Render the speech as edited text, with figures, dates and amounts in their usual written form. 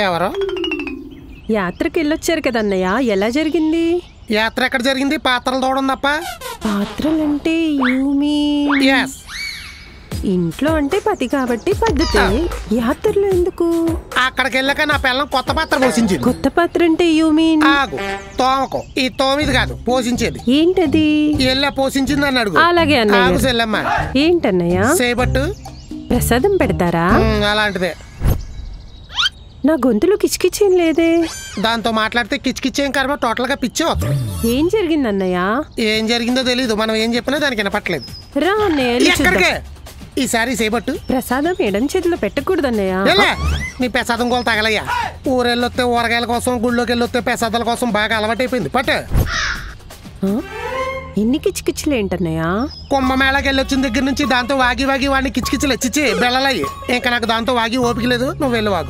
ఎవరు యాత్రకి వెళ్ళొచ్చారు కదన్నయ్య, ఎలా జరిగింది? యాత్ర ఎక్కడ జరిగింది? పాత్రలు తోవడం తప్ప. పాత్రలంటే ఇంట్లో అంటే పతి కాబట్టి పద్ధతి. యాత్రలో ఎందుకు? అక్కడికి వెళ్ళాక నా పిల్లం కొత్త పాత్ర పోషించింది. కొత్త పాత్ర అంటే యూ మీన్? ఆగు, తోమకు. ఈ తోమిది కాదు, పోషించేది. ఏంటది? ఎల్లా పోషించింది అని అడుగు. అలాగే అన్నయ్య. ఆగు సెల్లమ్మ. ఏంటన్నయ్య? సేపట్టు. ప్రసాదం పెడతారా? అలాంటిదే. నా గొంతులో కిచకిచ్చేం లేదే. దాంతో మాట్లాడితే కిచకిచ్చేం కర్మ, టోటల్ గా పిచ్చే వస్తుంది. ఏం జరిగిందన్నయ్య? ఏం జరిగిందో తెలీదు, మనం ఏం చెప్పినా దానికి వినపట్లేదు. రా అన్నయ్య. ఎక్కడికే? ఈసారి సేపట్టు. ప్రసాదం ఎడం చేతిలో పెట్టకూడదన్నయ్య. నీ ప్రసాదం గోలు తగలయ్యా. ఊరెళ్ళొస్తే ఊరగాయల కోసం, గుళ్ళోకి వెళ్ళొస్తే ప్రసాదాల కోసం బాగా అలవాటైపోయింది. పట్టు. ఎన్ని కిచకిచ్చులు ఏంటన్నయ్య? కుంభమేళకి వెళ్ళొచ్చిన దగ్గర నుంచి దాంతో వాగి వాగి వాడిని కిచకిచ్చులు వచ్చిచ్చి బెళ్ళలయ్యి. ఇంకా నాకు దాంతో వాగి ఓపిక లేదు, నువ్వు వెళ్ళి వాగు.